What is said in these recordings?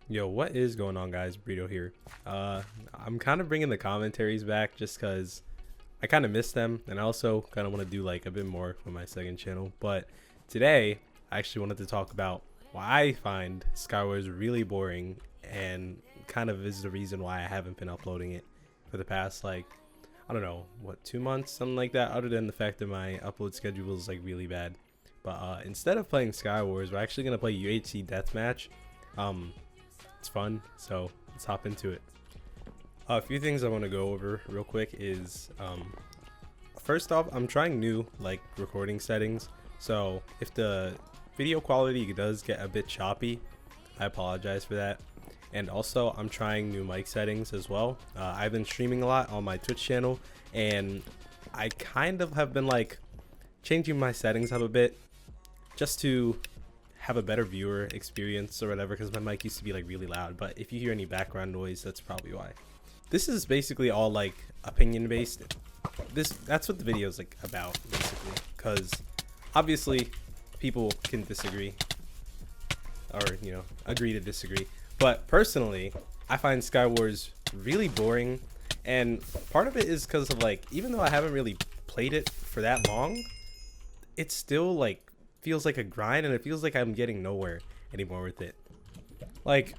Yo, what is going on, guys? Burrito here. I'm kind of bringing the commentaries back just because I kind of miss them, and I also kind of want to do like a bit more for my second channel. But today, I actually wanted to talk about why I find Skywars really boring, and kind of is the reason why I haven't been uploading it for the past like I don't know what 2 months, something like that. Other than the fact that my upload schedule is like really bad. But instead of playing Skywars, we're actually gonna play UHC Deathmatch. It's fun, so let's hop into it. A few things I want to go over real quick is first off, I'm trying new like recording settings, so if the video quality does get a bit choppy, I apologize for that. And also I'm trying new mic settings as well. I've been streaming a lot on my Twitch channel, and I kind of have been like changing my settings up a bit just to have a better viewer experience or whatever, because my mic used to be like really loud. But if you hear any background noise, that's probably why. This is basically all like opinion based. That's what the video is like about, basically, because obviously people can disagree or agree to disagree, but personally I find Skywars really boring, and part of it is because of like, even though I haven't really played it for that long, it's still like feels like a grind, and it feels like I'm getting nowhere anymore with it. Like,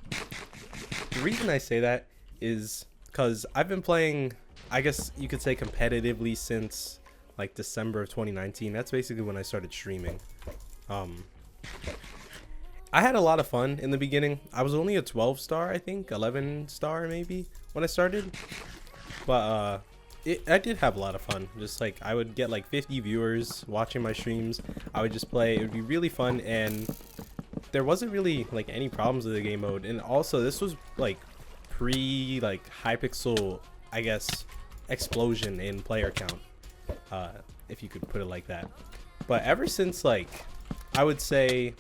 the reason I say that is because I've been playing, I guess you could say, competitively since like December of 2019. That's basically when I started streaming. I had a lot of fun in the beginning. I was only a 12 star, I think 11 star maybe when I started, but I did have a lot of fun. Just like, I would get like 50 viewers watching my streams. I would just play. It would be really fun, and there wasn't really like any problems with the game mode. And also, this was like pre like Hypixel, I guess, explosion in player count, if you could put it like that. But ever since like, I would say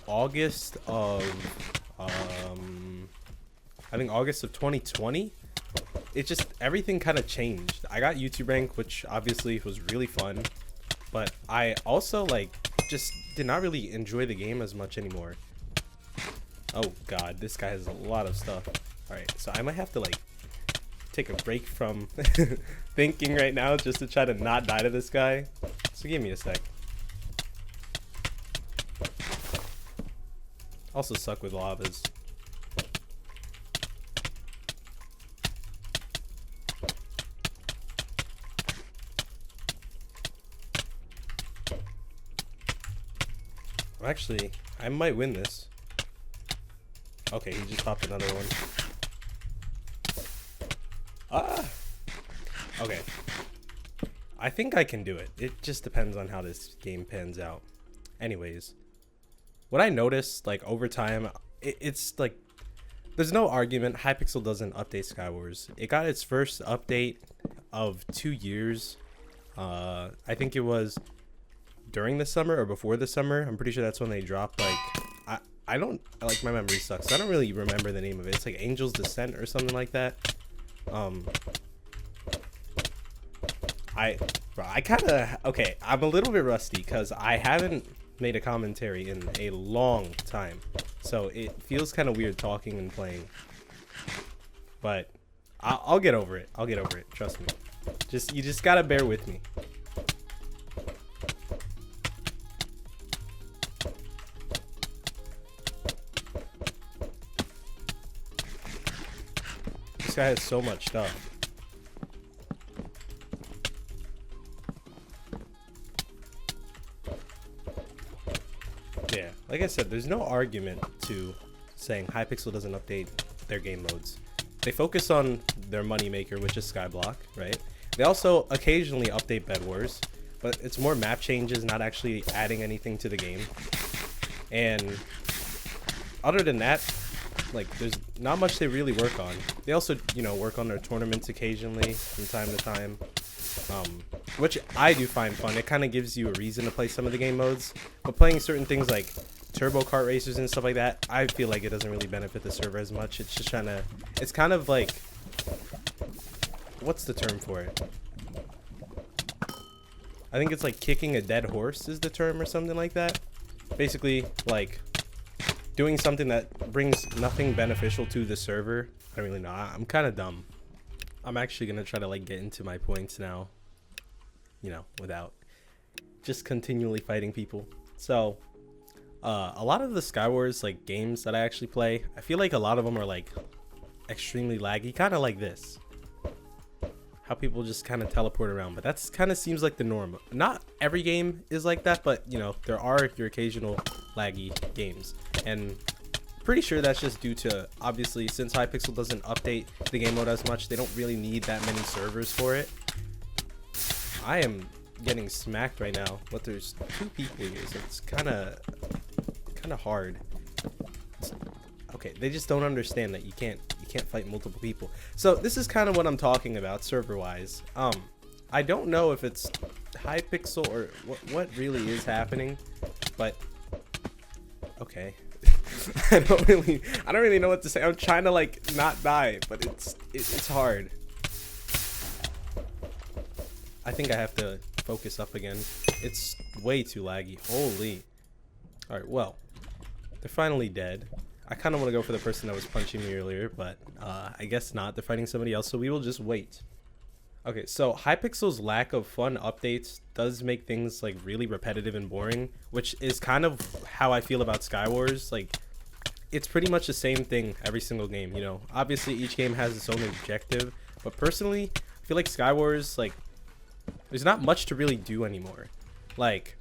August of I think August of 2020, it just, everything kind of changed. I got YouTube rank, which obviously was really fun, but I also like just did not really enjoy the game as much anymore. Oh god, this guy has a lot of stuff. Alright, so I might have to like take a break from thinking right now just to try to not die to this guy. So give me a sec. Also suck with lavas. Actually, I might win this. Okay, he just popped another one. Ah! Okay. I think I can do it. It just depends on how this game pans out. Anyways, what I noticed, like, over time, it's like, there's no argument. Hypixel doesn't update Skywars. It got its first update of 2 years. I think it was during the summer or before the summer. I'm pretty sure that's when they dropped, like, I don't, like, my memory sucks. I don't really remember the name of it. It's like Angel's Descent or something like that. I kind of, okay, I'm a little bit rusty because I haven't made a commentary in a long time, so it feels kind of weird talking and playing, but I'll get over it. I'll get over it, trust me. You just gotta bear with me. This guy has so much stuff. Yeah, like I said, there's no argument to saying Hypixel doesn't update their game modes. They focus on their moneymaker, which is Skyblock, right? They also occasionally update Bed Wars, but it's more map changes, not actually adding anything to the game. And other than that, like, there's not much they really work on. They also, work on their tournaments occasionally from time to time, which I do find fun. It kind of gives you a reason to play some of the game modes, but playing certain things like turbo kart racers and stuff like that, I feel like it doesn't really benefit the server as much. It's just it's kind of like, what's the term for it? I think it's like kicking a dead horse is the term or something like that. Basically, like, doing something that brings nothing beneficial to the server. I don't really know. I'm kind of dumb. I'm actually gonna try to like get into my points now, you know, without just continually fighting people. So a lot of the skywars like games that I actually play, I feel like a lot of them are like extremely laggy, kind of like this, how people just kind of teleport around. But that's kind of seems like the norm. Not every game is like that, but you know, there are your occasional laggy games, and pretty sure that's just due to, obviously, since Hypixel doesn't update the game mode as much, they don't really need that many servers for it. I am getting smacked right now, but there's 2 people here, so it's kind of hard. Okay, they just don't understand that you can't fight multiple people. So this is kind of what I'm talking about server wise. I don't know if it's Hypixel or what really is happening, but okay. I don't really know what to say. I'm trying to like not die, but it's hard. I think I have to focus up again. It's way too laggy. Holy. All right, well, they're finally dead. I kind of want to go for the person that was punching me earlier, but I guess not. They're fighting somebody else, so we will just wait. Okay, so Hypixel's lack of fun updates does make things like really repetitive and boring, which is kind of how I feel about Skywars. Like, it's pretty much the same thing every single game, you know. Obviously, each game has its own objective, but personally, I feel like Skywars, like, there's not much to really do anymore. Like,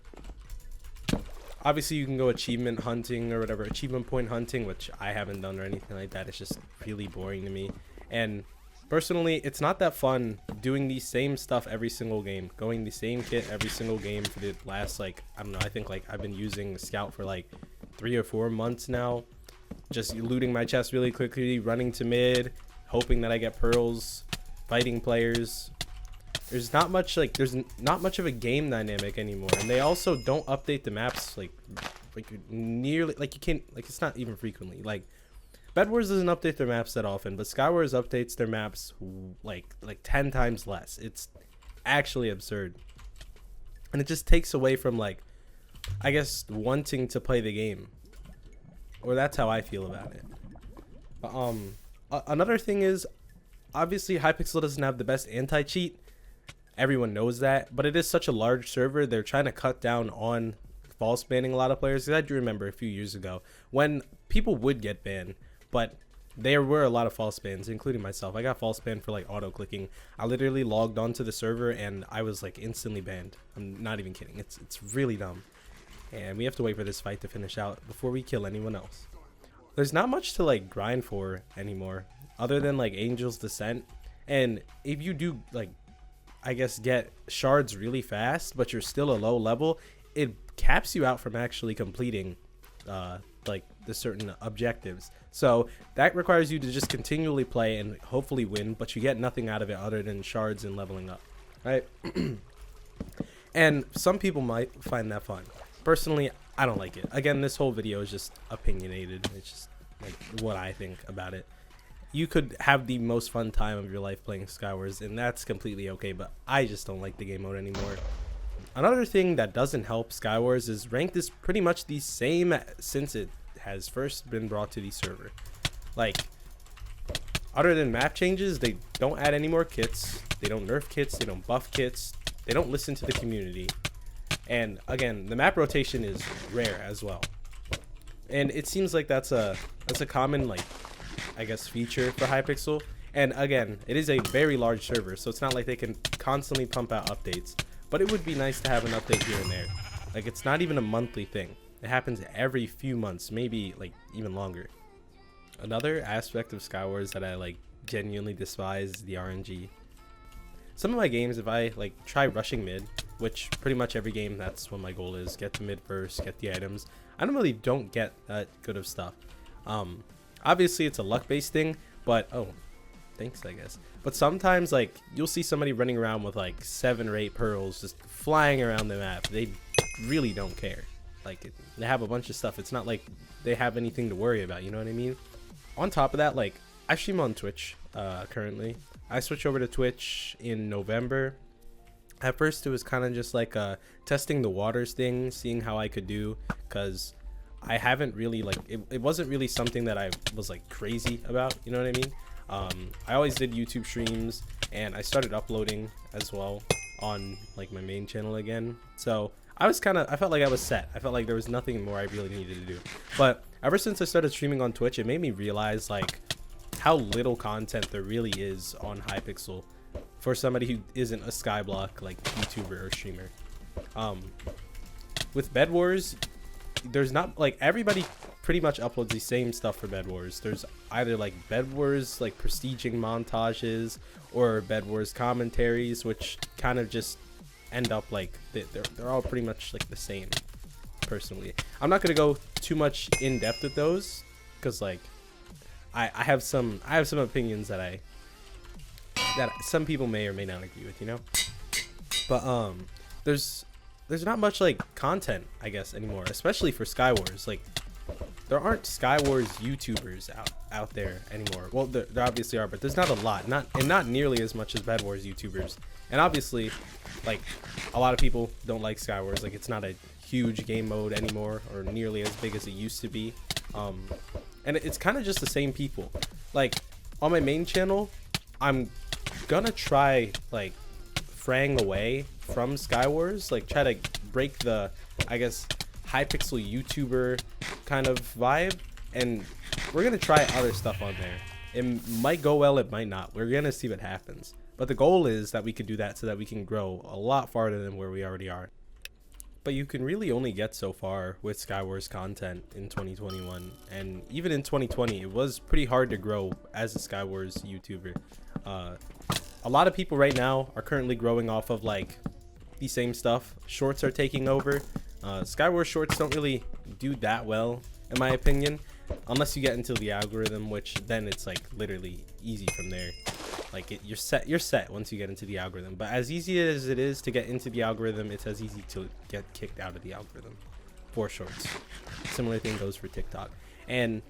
obviously you can go achievement hunting or whatever, achievement point hunting, which I haven't done or anything like that. It's just really boring to me. And personally, it's not that fun doing the same stuff every single game, going the same kit every single game for the last, like, I don't know, I think like I've been using Scout for like 3 or 4 months now, just looting my chest really quickly, running to mid, hoping that I get pearls, fighting players. There's not much of a game dynamic anymore, and they also don't update the maps like nearly, like, you can't, like, it's not even frequently. Like, Bed Wars doesn't update their maps that often, but Skywars updates their maps like 10 times less. It's actually absurd, and it just takes away from, like, I guess, wanting to play the game, or that's how I feel about it. Another thing is, obviously Hypixel doesn't have the best anti-cheat. Everyone knows that, but it is such a large server, they're trying to cut down on false banning a lot of players. I do remember a few years ago when people would get banned, but there were a lot of false bans, including myself. I got false banned for like auto clicking. I literally logged onto the server and I was like instantly banned. I'm not even kidding. It's really dumb. And we have to wait for this fight to finish out before we kill anyone else. There's not much to like grind for anymore other than like Angel's Descent. And if you do, like, I guess, get shards really fast, but you're still a low level, it caps you out from actually completing like the certain objectives. So that requires you to just continually play and hopefully win, but you get nothing out of it other than shards and leveling up, right? And some people might find that fun. Personally, I don't like it. Again, this whole video is just opinionated. It's just like what I think about it. You could have the most fun time of your life playing Skywars, and that's completely okay, but I just don't like the game mode anymore. Another thing that doesn't help Skywars is ranked is pretty much the same since it has first been brought to the server. Like, other than map changes, they don't add any more kits, they don't nerf kits, they don't buff kits, they don't listen to the community. And again, the map rotation is rare as well. And it seems like that's a common, like, I guess, feature for Hypixel. And again, it is a very large server, so it's not like they can constantly pump out updates, but it would be nice to have an update here and there. Like, it's not even a monthly thing. It happens every few months, maybe like even longer. Another aspect of Skywars that I like genuinely despise is the RNG. Some of my games, if I like try rushing mid, which pretty much every game that's what my goal is, get to mid first, get the items, I don't get that good of stuff. Obviously it's a luck based thing, but oh, thanks, I guess. But sometimes, like, you'll see somebody running around with like 7 or 8 pearls just flying around the map. They really don't care. Like, they have a bunch of stuff. It's not like they have anything to worry about, you know what I mean? On top of that, like, I stream on Twitch currently. I switched over to Twitch in November. At first it was kind of just like testing the waters thing, seeing how I could do, because I haven't really like it wasn't really something that I was like crazy about, you know what I mean? I always did YouTube streams, and I started uploading as well on like my main channel again. So I felt like I was set. I felt like there was nothing more I really needed to do. But ever since I started streaming on Twitch, it made me realize like how little content there really is on Hypixel for somebody who isn't a Skyblock like YouTuber or streamer. With Bed Wars, there's not like everybody pretty much uploads the same stuff for Bed Wars. There's either like Bed Wars like prestiging montages or Bed Wars commentaries, which kind of just end up like they're all pretty much like the same. Personally, I'm not gonna go too much in depth with those because like I have some opinions that some people may or may not agree with, you know. But there's not much like content, I guess, anymore, especially for Skywars. Like there aren't Skywars YouTubers out there anymore. Well, there obviously are, but there's not a lot, not nearly as much as Bed Wars YouTubers. And obviously, like a lot of people don't like Skywars. Like it's not a huge game mode anymore, or nearly as big as it used to be. And it's kind of just the same people. Like on my main channel, I'm gonna try like fraying away from Skywars, like try to break the, I guess, Hypixel YouTuber kind of vibe, and we're gonna try other stuff on there. It might go well, it might not. We're gonna see what happens. But the goal is that we could do that so that we can grow a lot farther than where we already are. But you can really only get so far with Skywars content in 2021, and even in 2020 it was pretty hard to grow as a Skywars YouTuber. A lot of people right now are currently growing off of like the same stuff. Shorts are taking over. Skywars shorts don't really do that well in my opinion, unless you get into the algorithm, which then it's like literally easy from there. Like you're set once you get into the algorithm. But as easy as it is to get into the algorithm, it's as easy to get kicked out of the algorithm for shorts. Similar thing goes for TikTok. And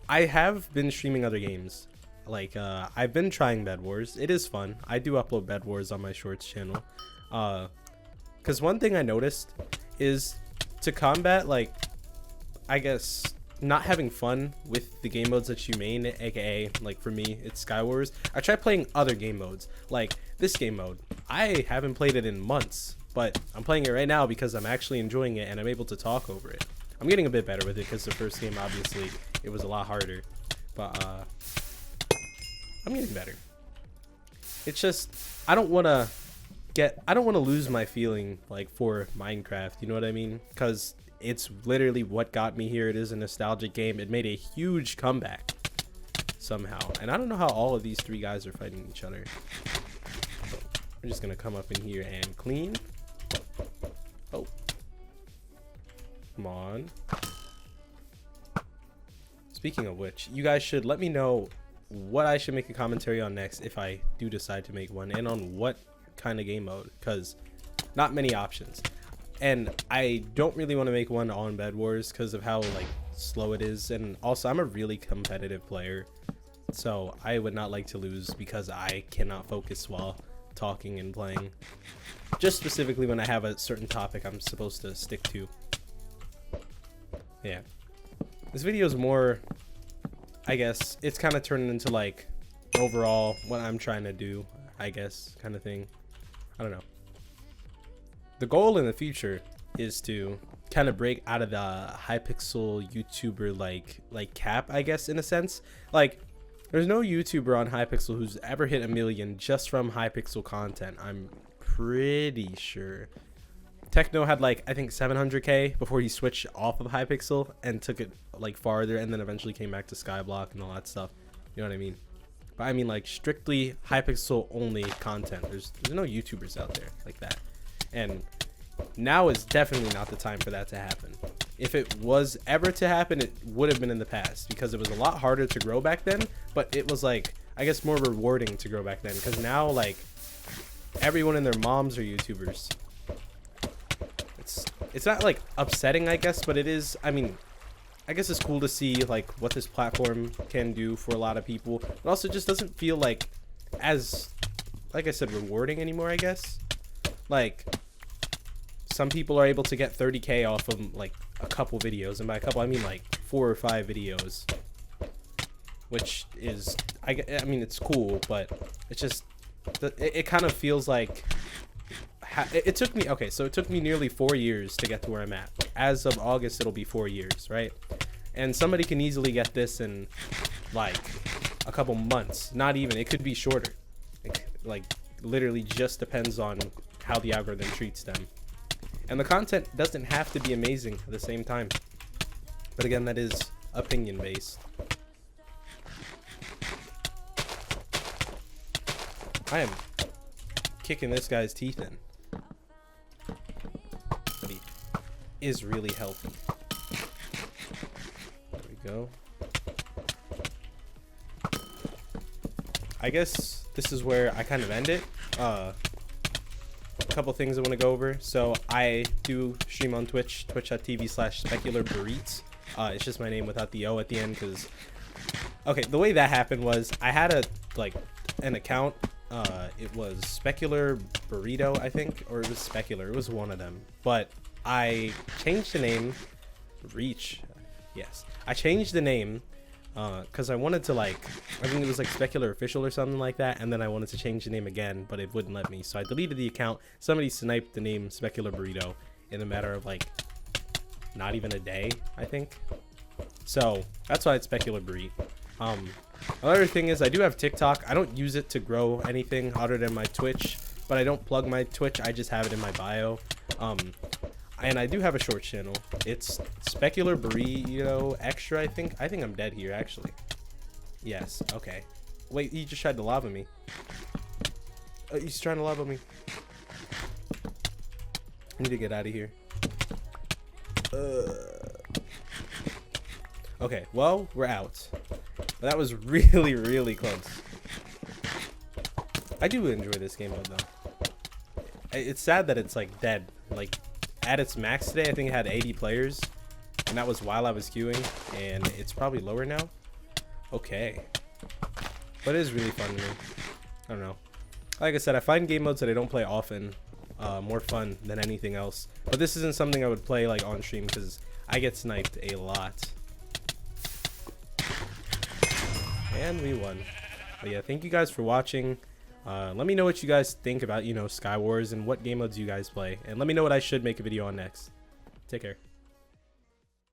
I have been streaming other games. Like I've been trying Bed Wars. It is fun. I do upload Bed Wars on my shorts channel. Because one thing I noticed is to combat, like, I guess, not having fun with the game modes that you main, aka like for me it's Skywars, I try playing other game modes. Like this game mode, I haven't played it in months, but I'm playing it right now because I'm actually enjoying it and I'm able to talk over it. I'm getting a bit better with it because the first game obviously it was a lot harder, but I'm getting better. It's just I don't want to lose my feeling like for Minecraft, you know what I mean? Because it's literally what got me here. It is a nostalgic game. It made a huge comeback somehow, and I don't know how all of these three guys are fighting each other. So we're just gonna come up in here and clean. Oh, come on. Speaking of which, you guys should let me know what I should make a commentary on next if I do decide to make one, and on what kind of game mode, because not many options. And I don't really want to make one on Bed Wars because of how like slow it is, and also I'm a really competitive player, so I would not like to lose because I cannot focus while talking and playing, just specifically when I have a certain topic I'm supposed to stick to. Yeah, this video is more, I guess it's kind of turning into like overall what I'm trying to do, I guess, kind of thing. I don't know. The goal in the future is to kind of break out of the Hypixel YouTuber like cap, I guess, in a sense. Like there's no YouTuber on Hypixel who's ever hit 1 million just from Hypixel content. I'm pretty sure. Techno had like I think 700k before he switched off of Hypixel and took it like farther, and then eventually came back to Skyblock and all that stuff. You know what I mean? But I mean like strictly Hypixel only content. There's no YouTubers out there like that. And now is definitely not the time for that to happen. If it was ever to happen, it would have been in the past, because it was a lot harder to grow back then, but it was like, I guess, more rewarding to grow back then, because now like everyone and their moms are YouTubers. It's not like upsetting, I guess, but it is. I mean, I guess it's cool to see like what this platform can do for a lot of people, but also just doesn't feel like as, like I said, rewarding anymore, I guess. Like some people are able to get 30k off of like a couple videos, and by a couple I mean like 4 or 5 videos, which is I mean it's cool, but it's just it kind of feels like it took me, okay, so it took me nearly 4 years to get to where I'm at. As of August it'll be 4 years, right? And somebody can easily get this in like a couple months, not even, it could be shorter. Like literally just depends on how the algorithm treats them. And the content doesn't have to be amazing at the same time. But again, that is opinion based. I am kicking this guy's teeth in. But he is really healthy. There we go. I guess this is where I kind of end it. A couple things I want to go over. So I do stream on Twitch, twitch.tv/Specularburrito. It's just my name without the O at the end, because okay, the way that happened was I had an account. It was Specularburrito, I think, or it was Specular. It was one of them. But I changed the name. Reach. Yes, I changed the name because I wanted to, like, I think it was like Specular Official or something like that, and then I wanted to change the name again, but it wouldn't let me, so I deleted the account. Somebody sniped the name Specularburrito in a matter of like not even a day, I think. So that's why it's Specularburrito. Another thing is I do have TikTok. I don't use it to grow anything other than my Twitch, but I don't plug my Twitch. I just have it in my bio. And I do have a short channel. It's Specularburrito Extra, I think. I think I'm dead here, actually. Yes, okay. Wait, he just tried to lava me. He's trying to lava me. I need to get out of here. Okay, well, we're out. That was really, really close. I do enjoy this game mode, though. It's sad that it's, like, dead. Like, at its max today, I think it had 80 players. And that was while I was queuing. And it's probably lower now. Okay. But it is really fun to me. I don't know. Like I said, I find game modes that I don't play often more fun than anything else. But this isn't something I would play, like, on stream, because I get sniped a lot. And we won. But yeah, thank you guys for watching. Let me know what you guys think about, you know, Skywars and what game modes you guys play. And let me know what I should make a video on next. Take care.